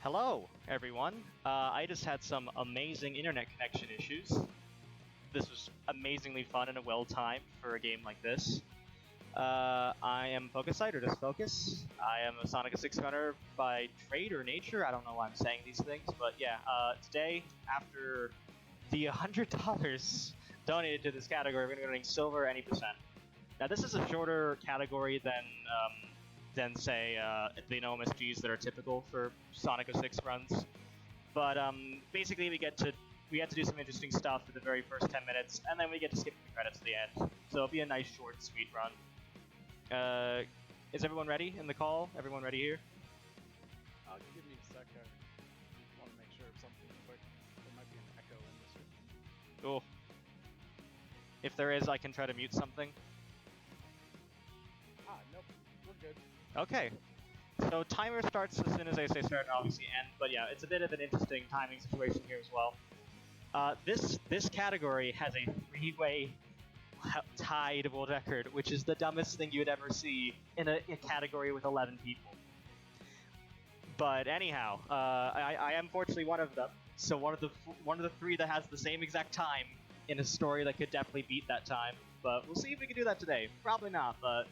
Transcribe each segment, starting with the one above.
Hello, everyone. I just had some amazing internet connection issues. This was amazingly fun and well timed for a game like this. I am FocusSight, or just Focus. I am a Sonic 6 runner by trade or nature. I don't know why I'm saying these things, but yeah. Today, after the $100 donated to this category, we're going to be running silver any percent. Now, this is a shorter category than say the OMSGs that are typical for Sonic 06 runs. But basically, we get to do some interesting stuff for the very first 10 minutes, and then we get to skip the credits at the end. So it'll be a nice, short, sweet run. Is everyone ready in the call? Everyone ready here? Give me a sec. I want to make sure of something quick. There might be an echo in this room. Cool. If there is, I can try to mute something. Nope. We're good. Okay. So timer starts as soon as I say start and obviously end, but yeah, it's a bit of an interesting timing situation here as well. This category has a three-way tied world record, which is the dumbest thing you would ever see in a category with 11 people. But anyhow, I am fortunately one of them. So one of the three that has the same exact time in a story that could definitely beat that time. But we'll see if we can do that today. Probably not, but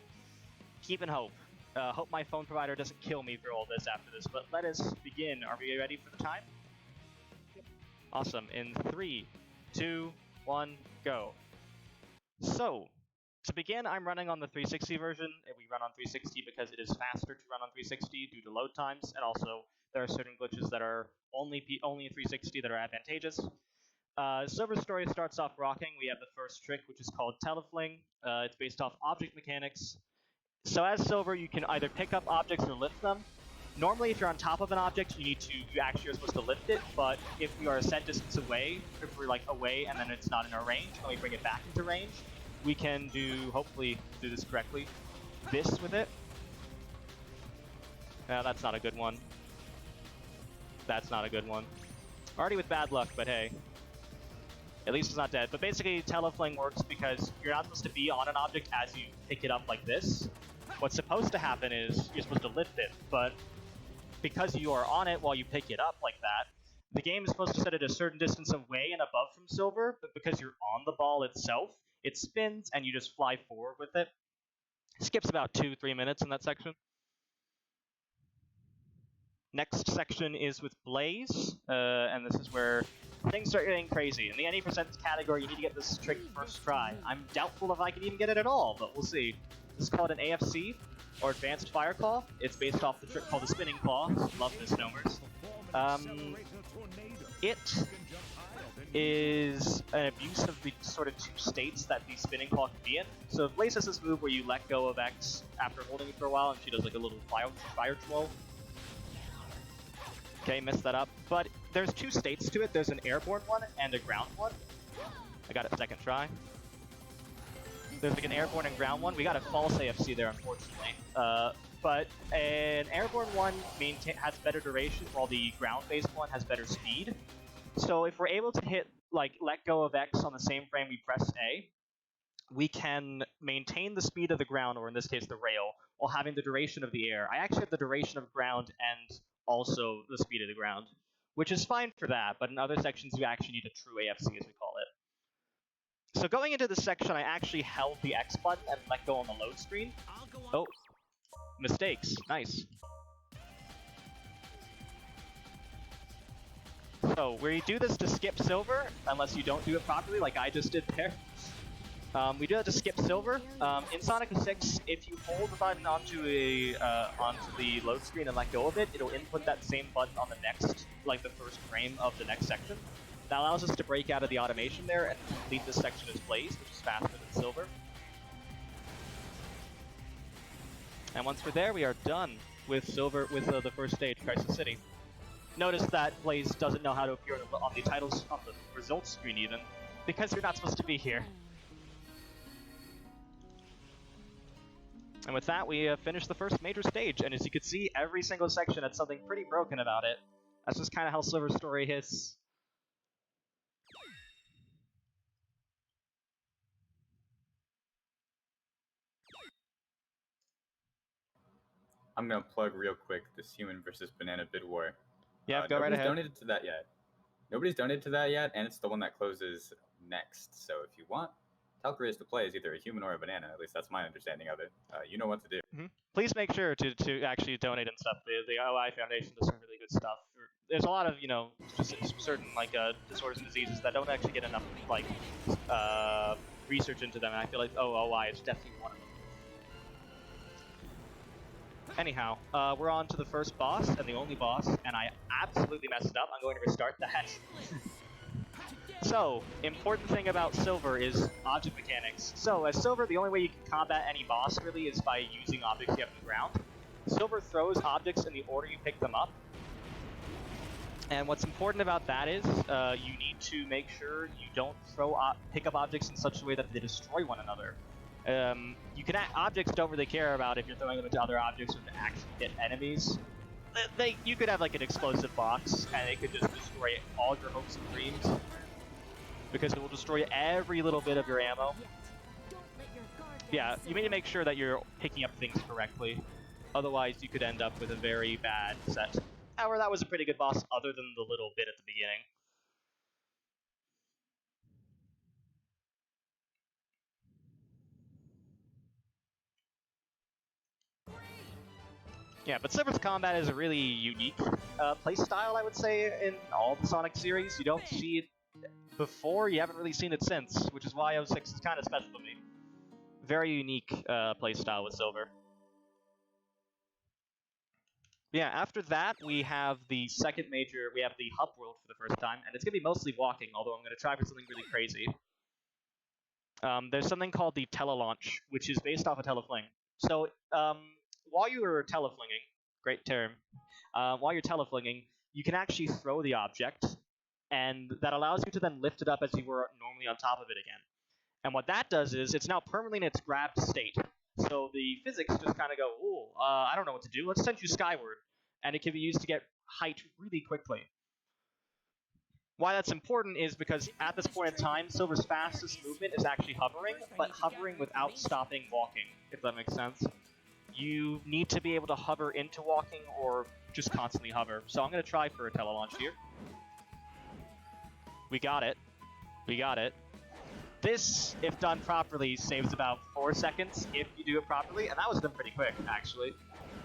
keeping hope. Hope my phone provider doesn't kill me for all this after this. But let us begin. Are we ready for the time? Yep. Awesome. In 3, 2, 1, go. So, to begin, I'm running on the 360 version. We run on 360 because it is faster to run on 360 due to load times, and also there are certain glitches that are only in 360 that are advantageous. Silver's story starts off rocking. We have the first trick, which is called Telefling. It's based off object mechanics. So as Silver, you can either pick up objects or lift them. Normally, if you're on top of an object, you actually are supposed to lift it, but if we are a set distance away, if we're like away and then it's not in our range, and we bring it back into range, we can hopefully do this correctly, this with it. That's not a good one. That's not a good one. Already with bad luck, but hey. At least it's not dead. But basically, Telefling works because you're not supposed to be on an object as you pick it up like this. What's supposed to happen is you're supposed to lift it, but because you are on it while you pick it up like that, the game is supposed to set it a certain distance away and above from Silver, but because you're on the ball itself, it spins and you just fly forward with it. It skips about 2-3 minutes in that section. Next section is with Blaze, and this is where things start getting crazy. In the any percent category, you need to get this trick first try. I'm doubtful if I can even get it at all, but we'll see. This is called an AFC, or Advanced Fire Claw. It's based off the trick called the Spinning Claw. Love misnomers. It is an abuse of the sort of two states that the Spinning Claw can be in. So Blaze has this move where you let go of X after holding it for a while, and she does like a little fire twirl. Okay, messed that up. But there's two states to it. There's an airborne one and a ground one. I got it second try. There's like an airborne and ground one. We got a false AFC there, unfortunately. But an airborne one has better duration, while the ground-based one has better speed. So if we're able to let go of X on the same frame we press A, we can maintain the speed of the ground, or in this case the rail, while having the duration of the air. I actually have the duration of ground and also the speed of the ground, which is fine for that, but in other sections you actually need a true AFC, as we call it. So going into this section, I actually held the X button and let go on the load screen. Oh, mistakes. Nice. So we do this to skip Silver, unless you don't do it properly, like I just did there. We do that to skip Silver. In Sonic 06, if you hold the button onto the load screen and let go of it, it'll input that same button on the next, like the first frame of the next section. That allows us to break out of the automation there and complete this section as Blaze, which is faster than Silver. And once we're there, we are done with Silver with the first stage, Crisis City. Notice that Blaze doesn't know how to appear on the titles on the results screen even, because you're not supposed to be here. And with that, we finished the first major stage, and as you can see, every single section had something pretty broken about it. That's just kind of how Silver's story is. I'm gonna plug real quick this human versus banana bid war. Yeah, go right Nobody's ahead. donated to that yet. Nobody's donated to that yet, and it's the one that closes next. So if you want Talcarius to play as either a human or a banana, at least that's my understanding of it, you know what to do. Please make sure to actually donate and stuff. The OI Foundation does some really good stuff. There's a lot of, you know, just certain like disorders and diseases that don't actually get enough like research into them, and I feel like OI is definitely one of them. Anyhow, we're on to the first boss and the only boss, and I absolutely messed it up. I'm going to restart that. So, important thing about Silver is object mechanics. So, as Silver, the only way you can combat any boss really is by using objects you have on the ground. Silver throws objects in the order you pick them up. And what's important about that is you need to make sure you don't pick up objects in such a way that they destroy one another. Objects don't really care about if you're throwing them into other objects or to actually hit enemies. You could have like an explosive box, and it could just destroy all your hopes and dreams, because it will destroy every little bit of your ammo. Yeah, you need to make sure that you're picking up things correctly. Otherwise, you could end up with a very bad set. However, that was a pretty good boss, other than the little bit at the beginning. Yeah, but Silver's combat is a really unique playstyle, I would say, in all the Sonic series. You don't see it before, you haven't really seen it since, which is why 06 is kind of special to me. Very unique playstyle with Silver. Yeah, after that, we have the second major, we have the hub world for the first time, and it's going to be mostly walking, although I'm going to try for something really crazy. There's something called the telelaunch, which is based off of telefling. So, while you are teleflinging, great term, while you're teleflinging, you can actually throw the object, and that allows you to then lift it up as you were normally on top of it again. And what that does is, it's now permanently in its grabbed state. So the physics just kind of go, ooh, I don't know what to do, let's send you skyward. And it can be used to get height really quickly. Why that's important is because at this point in time, Silver's fastest movement is actually hovering, but hovering without stopping walking, if that makes sense. You need to be able to hover into walking or just constantly hover. So I'm going to try for a telelaunch here. We got it. We got it. This, if done properly, saves about 4 seconds if you do it properly, and that was done pretty quick, actually.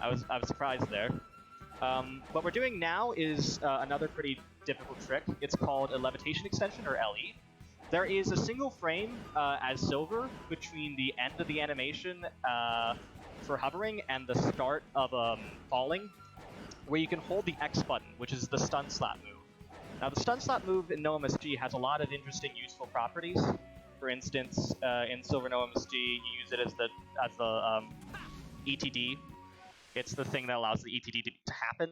I was surprised there. What we're doing now is another pretty difficult trick. It's called a levitation extension, or LE. There is a single frame as Silver between the end of the animation for hovering and the start of falling, where you can hold the X button, which is the stun slap move. Now, the stun slap move in NoMSG has a lot of interesting, useful properties. For instance, in Silver NoMSG, you use it as the ETD. It's the thing that allows the ETD to happen.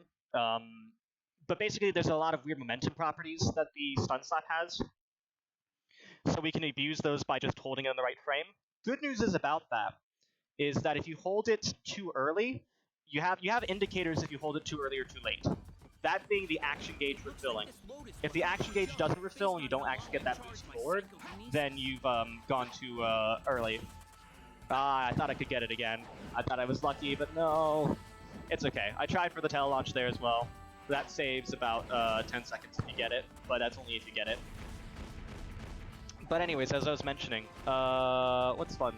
But basically, there's a lot of weird momentum properties that the stun slap has. So we can abuse those by just holding it in the right frame. Good news is about that is that if you hold it too early, you have indicators if you hold it too early or too late. That being the action gauge refilling. If the action gauge doesn't refill and you don't actually get that boost forward, then you've gone too early. Ah, I thought I could get it again. I thought I was lucky, but no. It's okay. I tried for the telelaunch there as well. That saves about 10 seconds if you get it, but that's only if you get it. But anyways, as I was mentioning, what's fun?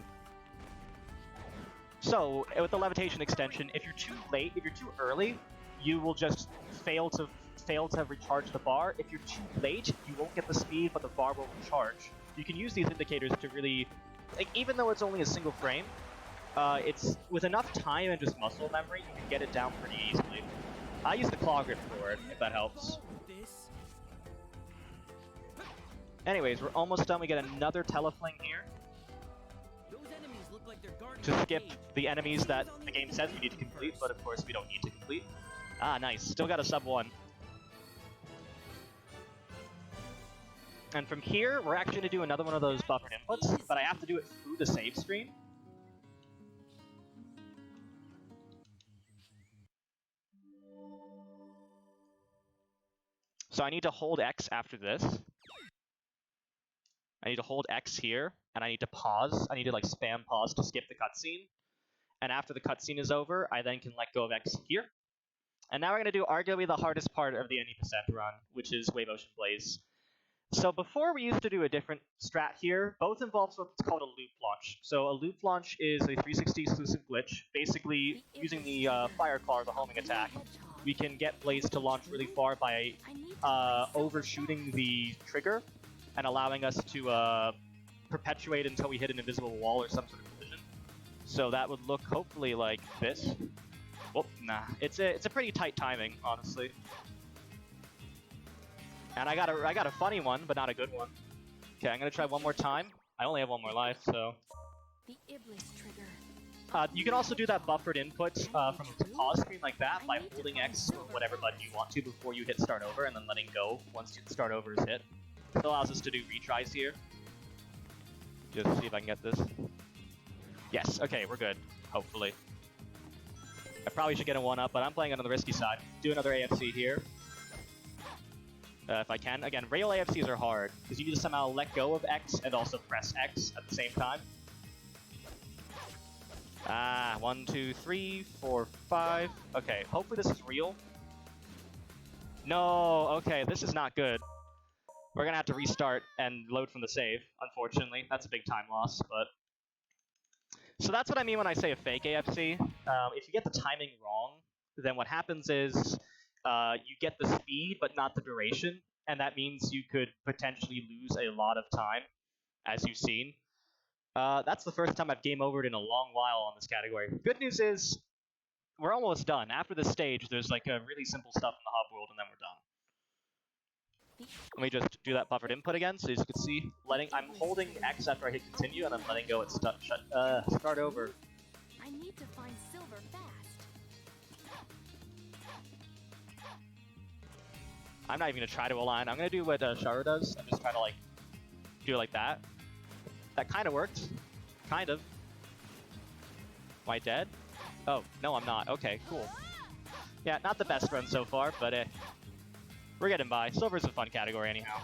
So, with the levitation extension, if you're too late, if you're too early, you will just fail to recharge the bar. If you're too late, you won't get the speed, but the bar will recharge. You can use these indicators to really, like, even though it's only a single frame, it's with enough time and just muscle memory, you can get it down pretty easily. I use the claw grip for it, if that helps. Anyways, we're almost done. We get another telefling here to skip the enemies that the game says we need to complete, but of course we don't need to complete. Ah, nice. Still got a sub 1. And from here, we're actually going to do another one of those buffered inputs, but I have to do it through the save screen. So I need to hold X after this. I need to hold X here, and I need to pause. I need to like spam pause to skip the cutscene. And after the cutscene is over, I then can let go of X here. And now we're going to do arguably the hardest part of the NESF run, which is Wave Ocean Blaze. So before we used to do a different strat here, both involves what's called a loop launch. So a loop launch is a 360 exclusive glitch. Basically, using the Fire Claw, the homing attack, we can get Blaze to launch really far by overshooting the trigger and allowing us to perpetuate until we hit an invisible wall or some sort of collision. So that would look hopefully like this. Well, nah, it's a pretty tight timing, honestly. And I got a funny one, but not a good one. Okay, I'm gonna try one more time. I only have one more life, so. The Iblis trigger. You can also do that buffered input from a pause screen like that by holding X or whatever button you want to before you hit start over, and then letting go once start over is hit. It allows us to do retries here. Just see if I can get this. Yes, okay, we're good. Hopefully. I probably should get a 1-up, but I'm playing it on the risky side. Do another AFC here. If I can. Again, rail AFCs are hard, because you need to somehow let go of X and also press X at the same time. 1, 2, 3, 4, 5. Okay, hopefully this is real. No, okay, this is not good. We're gonna have to restart and load from the save, unfortunately. That's a big time loss, but... So that's what I mean when I say a fake AFC. If you get the timing wrong, then what happens is you get the speed but not the duration, and that means you could potentially lose a lot of time, as you've seen. That's the first time I've game overed in a long while on this category. Good news is, we're almost done. After this stage, there's like a really simple stuff in the hub world, and then we're done. Let me just do that buffered input again, so as you can see, I'm holding X after I hit continue, and I'm letting go at start over. I need to find silver fast. I'm not even gonna try to align. I'm gonna do what Sharu does and just try to like do it like that. That kind of worked. Kind of. Am I dead? Oh, no, I'm not. Okay, cool. Yeah, not the best run so far, but we're getting by. Silver's a fun category anyhow.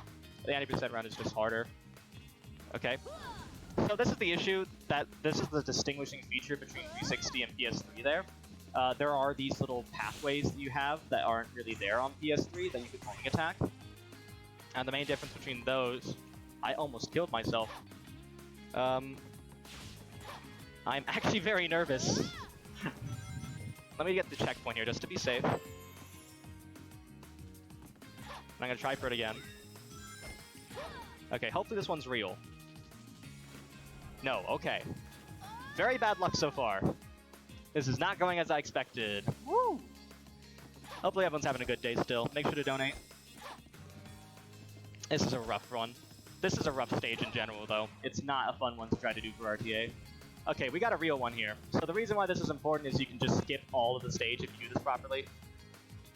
The 90% run is just harder. Okay. So this is the issue, that this is the distinguishing feature between 360 and PS3 there. There are these little pathways that you have that aren't really there on PS3 that you can homing attack. And the main difference between those... I almost killed myself. I'm actually very nervous. Let me get the checkpoint here just to be safe. I'm gonna try for it again. Okay, hopefully this one's real. No, okay. Very bad luck so far. This is not going as I expected. Woo! Hopefully everyone's having a good day still. Make sure to donate. This is a rough run. This is a rough stage in general, though. It's not a fun one to try to do for RTA. Okay, we got a real one here. So the reason why this is important is you can just skip all of the stage if you do this properly.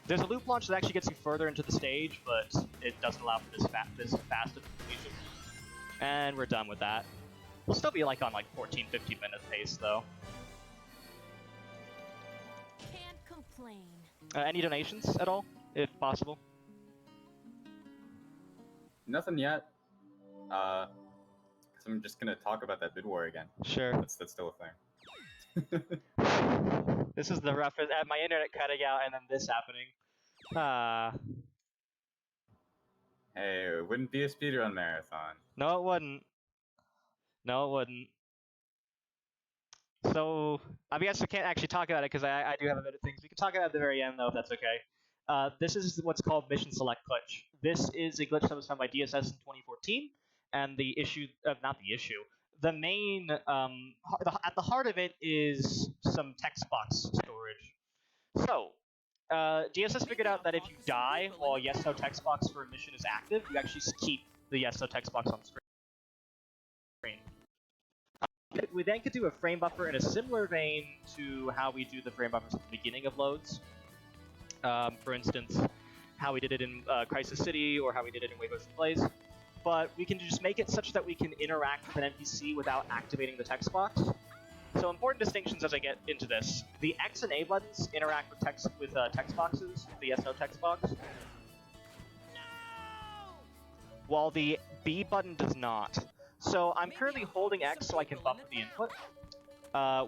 There's a loop launch that actually gets you further into the stage, but it doesn't allow for this fast of completion. And we're done with that. We'll still be like on like 14, 15 minute pace, though. Can't complain. Any donations at all, if possible? Nothing yet. So I'm just gonna talk about that bid war again. Sure. That's still a thing. This is the roughest. My internet cutting out and then this happening. Hey, it wouldn't be a speedrun marathon. No, it wouldn't. No, it wouldn't. So, I guess I can't actually talk about it because I do have a bit of things. We can talk about it at the very end, though, if that's okay. This is what's called Mission Select Glitch. This is a glitch that was found by DSS in 2014, and the issue, not the issue, the main, at the heart of it is some text box storage. So, DSS figured out that if you die while yes/no text box for a mission is active, you actually keep the yes/no text box on screen. We then could do a frame buffer in a similar vein to how we do the frame buffers at the beginning of loads. For instance, how we did it in Crisis City or how we did it in Wave Ocean Blaze. But we can just make it such that we can interact with an NPC without activating the text box. So important distinctions as I get into this. The X and A buttons interact with text boxes, the yes/no text box. No! While the B button does not. So I'm currently holding X so I can buffer the input.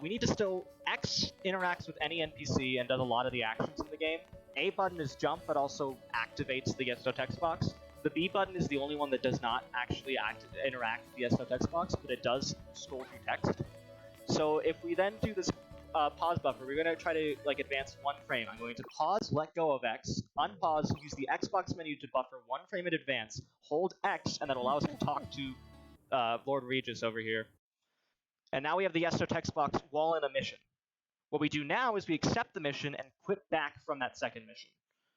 We need to still... X interacts with any NPC and does a lot of the actions in the game. A button is jump, but also activates the SO text box. The B button is the only one that does not actually interact with the SO text box, but it does scroll through text. So if we then do this pause buffer, we're going to try to like advance 1 frame. I'm going to pause, let go of X, unpause, use the Xbox menu to buffer 1 frame in advance, hold X, and that allows us to talk to Lord Regis over here. And now we have the SO text box while in a mission. What we do now is we accept the mission and quit back from that second mission.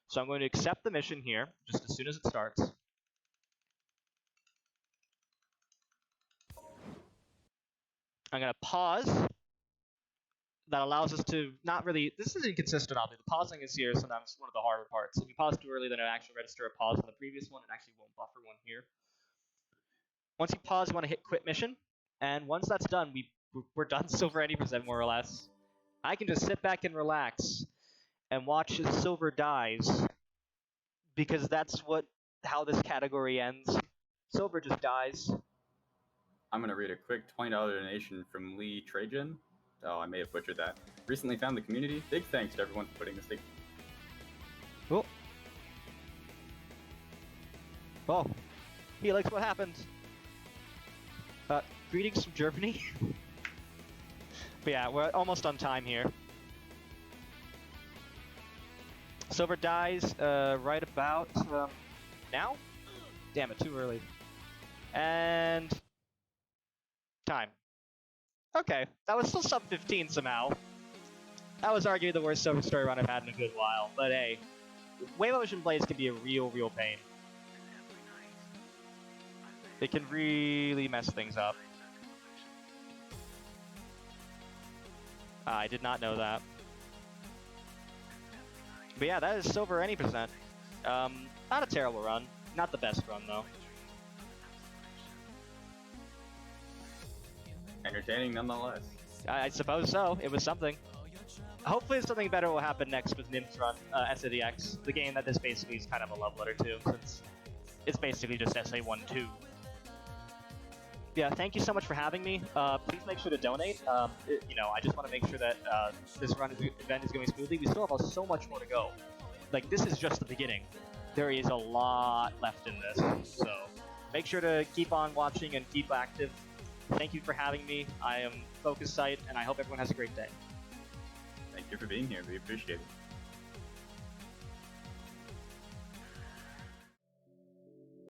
So I'm going to accept the mission here, just as soon as it starts. I'm going to pause. That allows us to not really, this is inconsistent obviously. The pausing is here sometimes one of the harder parts. If you pause too early, then it actually register a pause on the previous one. It actually won't buffer one here. Once you pause, you want to hit quit mission. And once that's done, we're done Silver 80% more or less. I can just sit back and relax and watch as Silver dies, because that's how this category ends. Silver just dies. I'm gonna read a quick $20 donation from Lee Trajan. Oh, I may have butchered that. Recently found the community. Big thanks to everyone for putting this thing. Oh. Oh. Felix, what happened? Greetings from Germany. But yeah, we're almost on time here. Silver dies right about now? Damn it, too early. And time. Okay, that was still sub 15 somehow. That was arguably the worst Silver story run I've had in a good while, but hey, Wave Ocean Blaze can be a real pain. It can really mess things up. I did not know that. But yeah, that is Silver any percent. Not a terrible run. Not the best run, though. Entertaining nonetheless. I suppose so. It was something. Hopefully something better will happen next with Nim's run, SADX. The game that this basically is kind of a love letter to, since it's basically just SA1-2. Yeah, thank you so much for having me. Please make sure to donate. You know, I just want to make sure that this event is going smoothly. We still have so much more to go. Like, this is just the beginning. There is a lot left in this, so make sure to keep on watching and keep active. Thank you for having me. I am FocusSight, and I hope everyone has a great day. Thank you for being here. We appreciate it.